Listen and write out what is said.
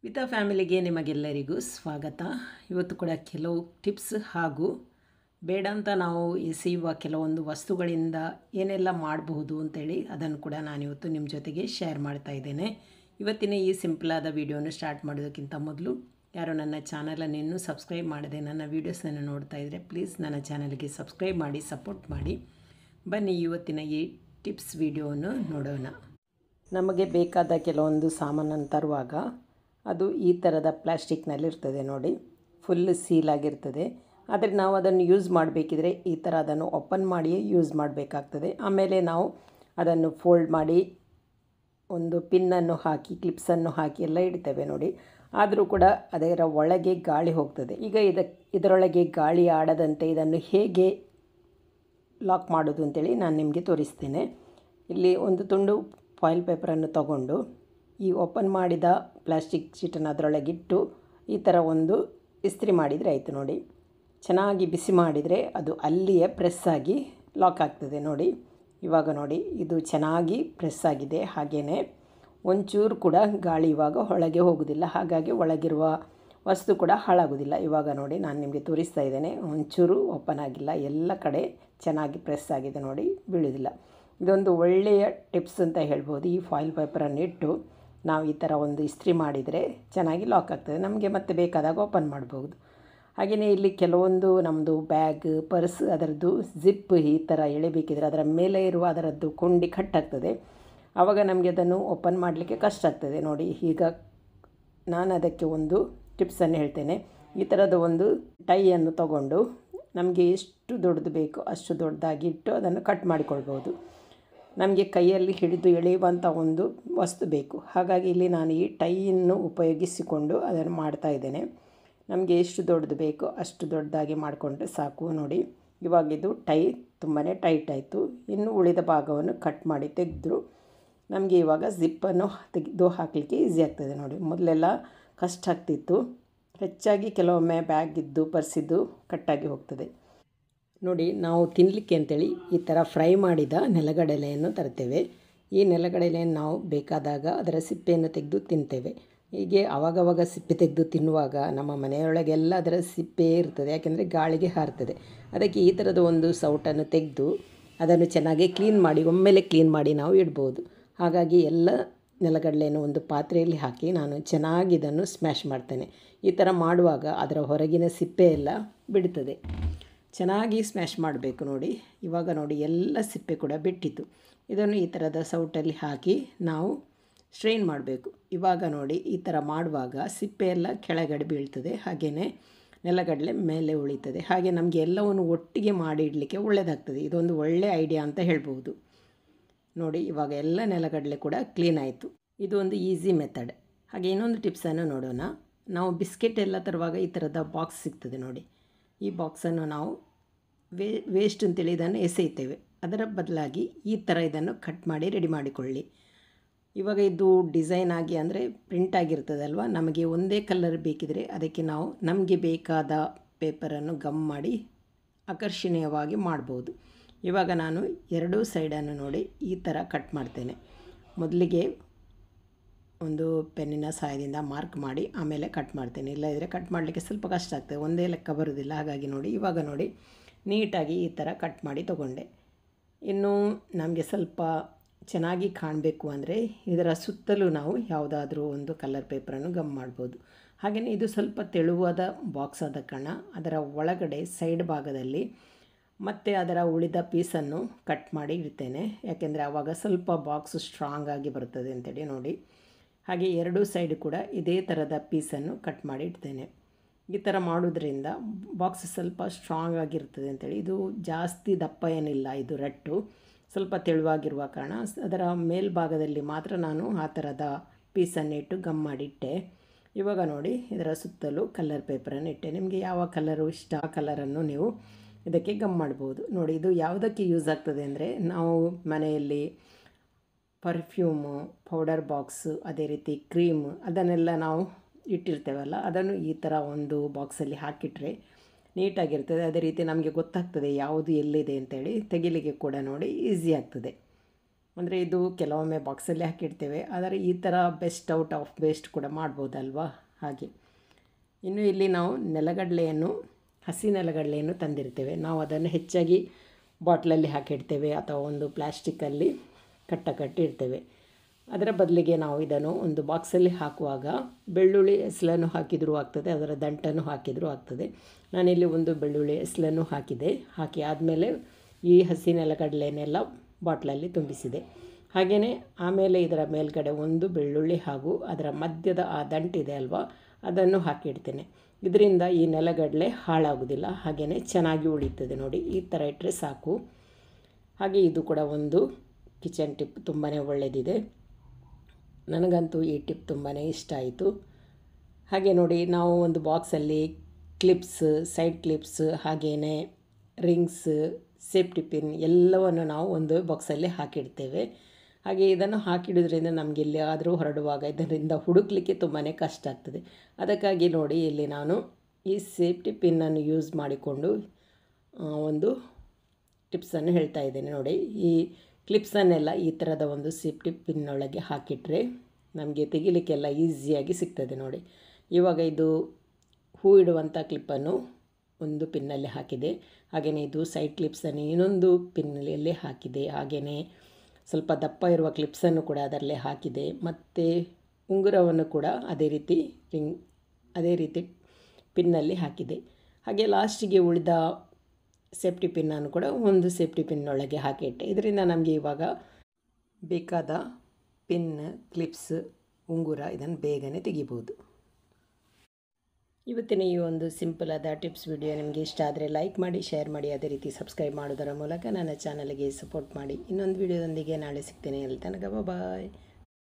ವಿತಾ ಫ್ಯಾಮಿಲಿಗೆ ನಿಮಗೆಲ್ಲರಿಗೂ ಸ್ವಾಗತ. ಇವತ್ತು ಕೂಡ ಕೆಲವು ಟಿಪ್ಸ್ ಹಾಗೂ ಬೇಡ ಅಂತ ನಾವು ಎಸೆಯುವ ಕೆಲವೊಂದು ವಸ್ತುಗಳಿಂದ ಏನೆಲ್ಲ ಮಾಡಬಹುದು ಅಂತೇಳಿ ಅದನ್ನು ಕೂಡ ನಾನಿವತ್ತು ನಿಮ್ಮ ಜೊತೆಗೆ ಶೇರ್ ಮಾಡ್ತಾ ಇದ್ದೇನೆ. ಇವತ್ತಿನ ಈ ಸಿಂಪಲಾದ ವಿಡಿಯೋನ ಸ್ಟಾರ್ಟ್ ಮಾಡೋದಕ್ಕಿಂತ ಮೊದಲು ಯಾರು ನನ್ನ ಚಾನಲನ್ನು ಇನ್ನೂ ಸಬ್ಸ್ಕ್ರೈಬ್ ಮಾಡದೆ ನನ್ನ ವೀಡಿಯೋಸನ್ನು ನೋಡ್ತಾ ಇದ್ದರೆ ಪ್ಲೀಸ್ ನನ್ನ ಚಾನಲ್ಗೆ ಸಬ್ಸ್ಕ್ರೈಬ್ ಮಾಡಿ ಸಪೋರ್ಟ್ ಮಾಡಿ. ಬನ್ನಿ ಇವತ್ತಿನ ಈ ಟಿಪ್ಸ್ ವಿಡಿಯೋವನ್ನು ನೋಡೋಣ. ನಮಗೆ ಬೇಕಾದ ಕೆಲವೊಂದು ಸಾಮಾನನ್ನು ತರುವಾಗ ಅದು ಈ ಥರದ ಪ್ಲ್ಯಾಸ್ಟಿಕ್ನಲ್ಲಿರ್ತದೆ ನೋಡಿ, ಫುಲ್ ಸೀಲ್ ಆಗಿರ್ತದೆ. ಆದರೆ ನಾವು ಅದನ್ನು ಯೂಸ್ ಮಾಡಬೇಕಿದ್ರೆ ಈ ಥರ ಅದನ್ನು ಓಪನ್ ಮಾಡಿಯೇ ಯೂಸ್ ಮಾಡಬೇಕಾಗ್ತದೆ. ಆಮೇಲೆ ನಾವು ಅದನ್ನು ಫೋಲ್ಡ್ ಮಾಡಿ ಒಂದು ಪಿನ್ನನ್ನು ಹಾಕಿ ಕ್ಲಿಪ್ಸನ್ನು ಹಾಕಿ ಎಲ್ಲ ಇಡ್ತೇವೆ ನೋಡಿ. ಆದರೂ ಕೂಡ ಅದರ ಒಳಗೆ ಗಾಳಿ ಹೋಗ್ತದೆ. ಈಗ ಇದರೊಳಗೆ ಗಾಳಿ ಆಡದಂತೆ ಇದನ್ನು ಹೇಗೆ ಲಾಕ್ ಮಾಡೋದು ಅಂತೇಳಿ ನಾನು ನಿಮಗೆ ತೋರಿಸ್ತೇನೆ. ಇಲ್ಲಿ ಒಂದು ತುಂಡು ಫಾಯಿಲ್ ಪೇಪರನ್ನು ತಗೊಂಡು ಈ ಓಪನ್ ಮಾಡಿದ ಪ್ಲಾಸ್ಟಿಕ್ ಶೀಟನ್ನು ಅದರೊಳಗಿಟ್ಟು ಈ ಥರ ಒಂದು ಇಸ್ತ್ರಿ ಮಾಡಿದರೆ ಆಯಿತು ನೋಡಿ. ಚೆನ್ನಾಗಿ ಬಿಸಿ ಮಾಡಿದರೆ ಅದು ಅಲ್ಲಿಯೇ ಪ್ರೆಸ್ ಆಗಿ ಲಾಕ್ ಆಗ್ತದೆ ನೋಡಿ. ಇವಾಗ ನೋಡಿ ಇದು ಚೆನ್ನಾಗಿ ಪ್ರೆಸ್ ಆಗಿದೆ. ಹಾಗೆಯೇ ಒಂಚೂರು ಕೂಡ ಗಾಳಿ ಇವಾಗ ಒಳಗೆ ಹೋಗೋದಿಲ್ಲ, ಹಾಗಾಗಿ ಒಳಗಿರುವ ವಸ್ತು ಕೂಡ ಹಾಳಾಗೋದಿಲ್ಲ. ಇವಾಗ ನೋಡಿ ನಾನು ನಿಮಗೆ ತೋರಿಸ್ತಾ ಇದ್ದೇನೆ, ಒಂಚೂರು ಓಪನ್ ಆಗಿಲ್ಲ, ಎಲ್ಲ ಕಡೆ ಚೆನ್ನಾಗಿ ಪ್ರೆಸ್ ಆಗಿದೆ ನೋಡಿ, ಬೀಳೋದಿಲ್ಲ. ಇದೊಂದು ಒಳ್ಳೆಯ ಟಿಪ್ಸ್ ಅಂತ ಹೇಳ್ಬೋದು. ಈ ಫಾಯಿಲ್ ಪೇಪರನ್ನು ಇಟ್ಟು ನಾವು ಈ ಥರ ಒಂದು ಇಸ್ತ್ರಿ ಮಾಡಿದರೆ ಚೆನ್ನಾಗಿ ಲಾಕ್ ಆಗ್ತದೆ. ನಮಗೆ ಮತ್ತೆ ಬೇಕಾದಾಗ ಓಪನ್ ಮಾಡ್ಬೋದು. ಹಾಗೆಯೇ ಇಲ್ಲಿ ಕೆಲವೊಂದು ನಮ್ಮದು ಬ್ಯಾಗ್, ಪರ್ಸ್ ಅದರದ್ದು ಜಿಪ್ ಈ ಥರ ಎಳೆಬೇಕಿದ್ರೆ ಅದರ ಮೇಲೆ ಇರುವ ಅದರದ್ದು ಕೊಂಡಿ ಕಟ್ಟಾಗ್ತದೆ. ಆವಾಗ ನಮಗೆ ಅದನ್ನು ಓಪನ್ ಮಾಡಲಿಕ್ಕೆ ಕಷ್ಟ ಆಗ್ತದೆ ನೋಡಿ. ಈಗ ನಾನು ಅದಕ್ಕೆ ಒಂದು ಟಿಪ್ಸನ್ನು ಹೇಳ್ತೇನೆ. ಈ ಥರದ ಒಂದು ಟೈಯನ್ನು ತಗೊಂಡು ನಮಗೆ ಎಷ್ಟು ದೊಡ್ಡದು ಬೇಕೋ ಅಷ್ಟು ದೊಡ್ಡದಾಗಿ ಇಟ್ಟು ಅದನ್ನು ಕಟ್ ಮಾಡಿಕೊಳ್ಬೋದು. ನಮಗೆ ಕೈಯಲ್ಲಿ ಹಿಡಿದು ಎಳೆಯುವಂಥ ಒಂದು ವಸ್ತು ಬೇಕು. ಹಾಗಾಗಿ ಇಲ್ಲಿ ನಾನು ಈ ಟೈಯನ್ನು ಉಪಯೋಗಿಸಿಕೊಂಡು ಅದನ್ನು ಮಾಡ್ತಾ ಇದ್ದೇನೆ. ನಮಗೆ ಎಷ್ಟು ದೊಡ್ಡದು ಬೇಕೋ ಅಷ್ಟು ದೊಡ್ಡದಾಗಿ ಮಾಡಿಕೊಂಡ್ರೆ ಸಾಕು ನೋಡಿ. ಇವಾಗ ಇದು ಟೈ ತುಂಬಾ ಟೈಟ್ ಆಯಿತು. ಇನ್ನು ಉಳಿದ ಭಾಗವನ್ನು ಕಟ್ ಮಾಡಿ ತೆಗೆದ್ರು ನಮಗೆ ಇವಾಗ ಜಿಪ್ಪನ್ನು ತೆಗೆದು ಹಾಕಲಿಕ್ಕೆ ಈಸಿ ಆಗ್ತದೆ ನೋಡಿ. ಮೊದಲೆಲ್ಲ ಕಷ್ಟ ಆಗ್ತಿತ್ತು. ಹೆಚ್ಚಾಗಿ ಕೆಲವೊಮ್ಮೆ ಬ್ಯಾಗಿದ್ದು ಪರ್ಸಿದ್ದು ಕಟ್ಟಾಗಿ ಹೋಗ್ತದೆ ನೋಡಿ. ನಾವು ತಿನ್ನಲಿಕ್ಕೆ ಅಂತೇಳಿ ಈ ಥರ ಫ್ರೈ ಮಾಡಿದ ನೆಲಗಡಲೆಯನ್ನು ತರ್ತೇವೆ. ಈ ನೆಲಗಡಲೆಯನ್ನು ನಾವು ಬೇಕಾದಾಗ ಅದರ ಸಿಪ್ಪೆಯನ್ನು ತೆಗೆದು ತಿಂತೇವೆ. ಹೀಗೆ ಆವಾಗವಾಗ ಸಿಪ್ಪೆ ತೆಗೆದು ತಿನ್ನುವಾಗ ನಮ್ಮ ಮನೆಯೊಳಗೆಲ್ಲ ಅದರ ಸಿಪ್ಪೆ ಇರ್ತದೆ, ಯಾಕೆಂದರೆ ಗಾಳಿಗೆ ಹಾರ್ತದೆ. ಅದಕ್ಕೆ ಈ ಥರದ ಒಂದು ಸೌಟನ್ನು ತೆಗೆದು ಅದನ್ನು ಚೆನ್ನಾಗಿ ಕ್ಲೀನ್ ಮಾಡಿ ಒಮ್ಮೆಲೆ ಕ್ಲೀನ್ ಮಾಡಿ ನಾವು ಇಡ್ಬೋದು. ಹಾಗಾಗಿ ಎಲ್ಲ ನೆಲಗಡಲೆಯನ್ನು ಒಂದು ಪಾತ್ರೆಯಲ್ಲಿ ಹಾಕಿ ನಾನು ಚೆನ್ನಾಗಿ ಇದನ್ನು ಸ್ಮ್ಯಾಶ್ ಮಾಡ್ತೇನೆ. ಈ ಥರ ಮಾಡುವಾಗ ಅದರ ಹೊರಗಿನ ಸಿಪ್ಪೆ ಎಲ್ಲ ಬಿಡ್ತದೆ. ಚೆನ್ನಾಗಿ ಸ್ಮ್ಯಾಶ್ ಮಾಡಬೇಕು ನೋಡಿ. ಇವಾಗ ನೋಡಿ ಎಲ್ಲ ಸಿಪ್ಪೆ ಕೂಡ ಬಿಟ್ಟಿತ್ತು. ಇದನ್ನು ಈ ಥರದ ಸೌಟಲ್ಲಿ ಹಾಕಿ ನಾವು ಸ್ಟ್ರೈನ್ ಮಾಡಬೇಕು. ಇವಾಗ ನೋಡಿ ಈ ಥರ ಮಾಡುವಾಗ ಸಿಪ್ಪೆ ಎಲ್ಲ ಕೆಳಗಡೆ ಬೀಳ್ತದೆ, ಹಾಗೆಯೇ ನೆಲಗಡಲೆ ಮೇಲೆ ಉಳಿತದೆ. ಹಾಗೆ ನಮಗೆ ಎಲ್ಲವನ್ನು ಒಟ್ಟಿಗೆ ಮಾಡಿ ಇಡಲಿಕ್ಕೆ ಒಳ್ಳೆಯದಾಗ್ತದೆ. ಇದೊಂದು ಒಳ್ಳೆಯ ಐಡಿಯಾ ಅಂತ ಹೇಳ್ಬೋದು ನೋಡಿ. ಇವಾಗ ಎಲ್ಲ ನೆಲಗಡಲೆ ಕೂಡ ಕ್ಲೀನ್ ಆಯಿತು. ಇದು ಒಂದು ಈಸಿ ಮೆಥಡ್. ಹಾಗೆ ಇನ್ನೊಂದು ಟಿಪ್ಸನ್ನು ನೋಡೋಣ. ನಾವು ಬಿಸ್ಕೆಟ್ ಎಲ್ಲ ತರುವಾಗ ಈ ಥರದ ಬಾಕ್ಸ್ ಸಿಗ್ತದೆ ನೋಡಿ. ಈ ಬಾಕ್ಸನ್ನು ನಾವು ವೇಸ್ಟ್ ಅಂತೇಳಿ ಇದನ್ನು ಎಸೆಯುತ್ತೇವೆ. ಅದರ ಬದಲಾಗಿ ಈ ಥರ ಇದನ್ನು ಕಟ್ ಮಾಡಿ ರೆಡಿ ಮಾಡಿಕೊಳ್ಳಿ. ಇವಾಗ ಇದು ಡಿಸೈನ್ ಆಗಿ ಅಂದರೆ ಪ್ರಿಂಟ್ ಆಗಿರ್ತದಲ್ವ, ನಮಗೆ ಒಂದೇ ಕಲರ್ ಬೇಕಿದ್ರೆ ಅದಕ್ಕೆ ನಾವು ನಮಗೆ ಬೇಕಾದ ಪೇಪರನ್ನು ಗಮ್ ಮಾಡಿ ಆಕರ್ಷಣೀಯವಾಗಿ ಮಾಡ್ಬೋದು. ಇವಾಗ ನಾನು ಎರಡೂ ಸೈಡನ್ನು ನೋಡಿ ಈ ಥರ ಕಟ್ ಮಾಡ್ತೇನೆ. ಮೊದಲಿಗೆ ಒಂದು ಪೆನ್ನಿನ ಸಹಾಯದಿಂದ ಮಾರ್ಕ್ ಮಾಡಿ ಆಮೇಲೆ ಕಟ್ ಮಾಡ್ತೇನೆ. ಇಲ್ಲದಿದ್ದರೆ ಕಟ್ ಮಾಡಲಿಕ್ಕೆ ಸ್ವಲ್ಪ ಕಷ್ಟ ಆಗ್ತದೆ, ಒಂದೇ ಲೆಕ್ಕ ಬರೋದಿಲ್ಲ. ಹಾಗಾಗಿ ನೋಡಿ ಇವಾಗ ನೋಡಿ ನೀಟಾಗಿ ಈ ಥರ ಕಟ್ ಮಾಡಿ ತೊಗೊಂಡೆ. ಇನ್ನು ನಮಗೆ ಸ್ವಲ್ಪ ಚೆನ್ನಾಗಿ ಕಾಣಬೇಕು ಅಂದರೆ ಇದರ ಸುತ್ತಲೂ ನಾವು ಯಾವುದಾದ್ರೂ ಒಂದು ಕಲರ್ ಪೇಪರನ್ನು ಗಮ್ ಮಾಡ್ಬೋದು. ಹಾಗೆಯೇ ಇದು ಸ್ವಲ್ಪ ತೆಳುವಾದ ಬಾಕ್ಸ್ ಆದ ಕಾರಣ ಅದರ ಒಳಗಡೆ ಸೈಡ್ ಭಾಗದಲ್ಲಿ ಮತ್ತು ಅದರ ಉಳಿದ ಪೀಸನ್ನು ಕಟ್ ಮಾಡಿ ಇಡ್ತೇನೆ, ಯಾಕೆಂದರೆ ಆವಾಗ ಸ್ವಲ್ಪ ಬಾಕ್ಸು ಸ್ಟ್ರಾಂಗ್ ಆಗಿ ಬರ್ತದೆ ಅಂತೇಳಿ ನೋಡಿ. ಹಾಗೆ ಎರಡೂ ಸೈಡ್ ಕೂಡ ಇದೇ ಥರದ ಪೀಸನ್ನು ಕಟ್ ಮಾಡಿ ಇಡ್ತೇನೆ. ಈ ಥರ ಮಾಡೋದ್ರಿಂದ ಬಾಕ್ಸ್ ಸ್ವಲ್ಪ ಸ್ಟ್ರಾಂಗ್ ಆಗಿರ್ತದೆ ಅಂತೇಳಿ. ಇದು ಜಾಸ್ತಿ ದಪ್ಪ ಏನಿಲ್ಲ, ಇದು ರಟ್ಟು ಸ್ವಲ್ಪ ತೆಳುವಾಗಿರುವ ಕಾರಣ ಅದರ ಮೇಲ್ಭಾಗದಲ್ಲಿ ಮಾತ್ರ ನಾನು ಆ ಥರದ ಪೀಸನ್ನು ಇಟ್ಟು ಗಮ್ ಮಾಡಿಟ್ಟೆ. ಇವಾಗ ನೋಡಿ ಇದರ ಸುತ್ತಲೂ ಕಲರ್ ಪೇಪರನ್ನು ಇಟ್ಟೆ. ನಿಮಗೆ ಯಾವ ಕಲರು ಇಷ್ಟ ಆ ಕಲರನ್ನು ನೀವು ಇದಕ್ಕೆ ಗಮ್ ಮಾಡ್ಬೋದು ನೋಡಿ. ಇದು ಯಾವುದಕ್ಕೆ ಯೂಸ್ ಆಗ್ತದೆ ಅಂದರೆ ನಾವು ಮನೆಯಲ್ಲಿ ಪರ್ಫ್ಯೂಮು, ಪೌಡರ್ ಬಾಕ್ಸು, ಅದೇ ರೀತಿ ಕ್ರೀಮ್ ಅದನ್ನೆಲ್ಲ ನಾವು ಇಟ್ಟಿರ್ತೇವಲ್ಲ, ಅದನ್ನು ಈ ಥರ ಒಂದು ಬಾಕ್ಸಲ್ಲಿ ಹಾಕಿಟ್ರೆ ನೀಟಾಗಿರ್ತದೆ. ಅದೇ ರೀತಿ ನಮಗೆ ಗೊತ್ತಾಗ್ತದೆ ಯಾವುದು ಎಲ್ಲಿದೆ ಅಂತೇಳಿ ತೆಗಿಲಿಕ್ಕೆ ಕೂಡ ನೋಡಿ ಈಸಿ ಆಗ್ತದೆ. ಅಂದರೆ ಇದು ಕೆಲವೊಮ್ಮೆ ಬಾಕ್ಸಲ್ಲಿ ಹಾಕಿಡ್ತೇವೆ, ಆದರೆ ಈ ಥರ ಬೆಸ್ಟ್ ಔಟ್ ಆಫ್ ವೇಸ್ಟ್ ಕೂಡ ಮಾಡ್ಬೋದಲ್ವಾ. ಹಾಗೆ ಇನ್ನು ಇಲ್ಲಿ ನಾವು ಹಸಿ ನೆಲಗಡಲೆಯನ್ನು ತಂದಿರ್ತೇವೆ. ನಾವು ಅದನ್ನು ಹೆಚ್ಚಾಗಿ ಬಾಟ್ಲಲ್ಲಿ ಹಾಕಿಡ್ತೇವೆ ಅಥವಾ ಒಂದು ಪ್ಲ್ಯಾಸ್ಟಿಕ್ಕಲ್ಲಿ ಕಟ್ಟಿಡ್ತೇವೆ. ಅದರ ಬದಲಿಗೆ ನಾವು ಇದನ್ನು ಒಂದು ಬಾಕ್ಸಲ್ಲಿ ಹಾಕುವಾಗ ಬೆಳ್ಳುಳ್ಳಿ ಎಸಲನ್ನು ಹಾಕಿದರೂ ಆಗ್ತದೆ, ಅದರ ದಂಟನ್ನು ಹಾಕಿದರೂ ಆಗ್ತದೆ. ನಾನಿಲ್ಲಿ ಒಂದು ಬೆಳ್ಳುಳ್ಳಿ ಎಸಲನ್ನು ಹಾಕಿ ಆದಮೇಲೆ ಈ ಹಸಿ ನೆಲಗಡಲೆನೆಲ್ಲ ಬಾಟ್ಲಲ್ಲಿ ತುಂಬಿಸಿದೆ. ಹಾಗೆಯೇ ಆಮೇಲೆ ಇದರ ಮೇಲ್ಗಡೆ ಒಂದು ಬೆಳ್ಳುಳ್ಳಿ ಹಾಗೂ ಅದರ ಮಧ್ಯದ ಆ ದಂಟಿದೆ ಅಲ್ವಾ, ಅದನ್ನು ಹಾಕಿಡ್ತೇನೆ. ಇದರಿಂದ ಈ ನೆಲಗಡಲೆ ಹಾಳಾಗೋದಿಲ್ಲ, ಹಾಗೆಯೇ ಚೆನ್ನಾಗಿ ಉಳಿತದೆ. ನೋಡಿ, ಈ ಥರ ಇಟ್ಟರೆ ಸಾಕು. ಹಾಗೆ ಇದು ಕೂಡ ಒಂದು ಕಿಚನ್ ಟಿಪ್, ತುಂಬಾ ಒಳ್ಳೆಯದಿದೆ. ನನಗಂತೂ ಈ ಟಿಪ್ ತುಂಬಾ ಇಷ್ಟ ಆಯಿತು. ಹಾಗೆ ನೋಡಿ, ನಾವು ಒಂದು ಬಾಕ್ಸಲ್ಲಿ ಕ್ಲಿಪ್ಸ್, ಸೈಡ್ ಕ್ಲಿಪ್ಸ್, ಹಾಗೆಯೇ ರಿಂಗ್ಸ್, ಸೇಫ್ಟಿ ಪಿನ್ ಎಲ್ಲವನ್ನು ನಾವು ಒಂದು ಬಾಕ್ಸಲ್ಲಿ ಹಾಕಿಡ್ತೇವೆ. ಹಾಗೆ ಇದನ್ನು ಹಾಕಿಡೋದ್ರಿಂದ ನಮಗೆ ಎಲ್ಲಿಯಾದರೂ ಹೊರಡುವಾಗ ಇದರಿಂದ ಹುಡುಕಲಿಕ್ಕೆ ತುಂಬಾ ಕಷ್ಟ ಆಗ್ತದೆ. ಅದಕ್ಕಾಗಿ ನೋಡಿ, ಇಲ್ಲಿ ನಾನು ಈ ಸೇಫ್ಟಿ ಪಿನ್ನನ್ನು ಯೂಸ್ ಮಾಡಿಕೊಂಡು ಒಂದು ಟಿಪ್ಸನ್ನು ಹೇಳ್ತಾ ಇದ್ದೇನೆ. ನೋಡಿ, ಈ ಕ್ಲಿಪ್ಸನ್ನೆಲ್ಲ ಈ ಥರದ ಒಂದು ಸೇಫ್ಟಿ ಪಿನ್ನೊಳಗೆ ಹಾಕಿಟ್ರೆ ನಮಗೆ ತೆಗಿಲಿಕ್ಕೆಲ್ಲ ಈಸಿಯಾಗಿ ಸಿಗ್ತದೆ. ನೋಡಿ, ಇವಾಗ ಇದು ಹೂ ಇಡುವಂಥ ಕ್ಲಿಪ್ಪನ್ನು ಒಂದು ಪಿನ್ನಲ್ಲಿ ಹಾಕಿದೆ. ಹಾಗೆಯೇ ಇದು ಸೈಡ್ ಕ್ಲಿಪ್ಸನ್ನು ಇನ್ನೊಂದು ಪಿನ್ನಲ್ಲಿ ಹಾಕಿದೆ. ಹಾಗೆಯೇ ಸ್ವಲ್ಪ ದಪ್ಪ ಇರುವ ಕ್ಲಿಪ್ಸನ್ನು ಕೂಡ ಅದರಲ್ಲೇ ಹಾಕಿದೆ. ಮತ್ತು ಉಂಗುರವನ್ನು ಕೂಡ ಅದೇ ರೀತಿ ಪಿನ್ನಲ್ಲಿ ಹಾಕಿದೆ. ಹಾಗೆ ಲಾಸ್ಟಿಗೆ ಉಳಿದ ಸೇಫ್ಟಿ ಪಿನ್ನನ್ನು ಕೂಡ ಒಂದು ಸೇಫ್ಟಿ ಪಿನ್ನೊಳಗೆ ಹಾಕಿಟ್ಟೆ. ಇದರಿಂದ ನಮಗೆ ಇವಾಗ ಬೇಕಾದ ಪಿನ್, ಕ್ಲಿಪ್ಸ್, ಉಂಗುರ ಇದನ್ನು ಬೇಗನೆ ತೆಗಿಬೋದು. ಇವತ್ತಿನ ಈ ಒಂದು ಸಿಂಪಲ್ ಆದ ಟಿಪ್ಸ್ ವಿಡಿಯೋ ನಿಮಗೆ ಇಷ್ಟ ಆದರೆ ಲೈಕ್ ಮಾಡಿ, ಶೇರ್ ಮಾಡಿ, ಅದೇ ರೀತಿ ಸಬ್ಸ್ಕ್ರೈಬ್ ಮಾಡೋದರ ಮೂಲಕ ನನ್ನ ಚಾನಲ್ಗೆ ಸಪೋರ್ಟ್ ಮಾಡಿ. ಇನ್ನೊಂದು ವಿಡಿಯೋದೊಂದಿಗೆ ನಾಳೆ ಸಿಗ್ತೇನೆ. ಅಲ್ಲಿ ತನಕ ಬಾಯ್.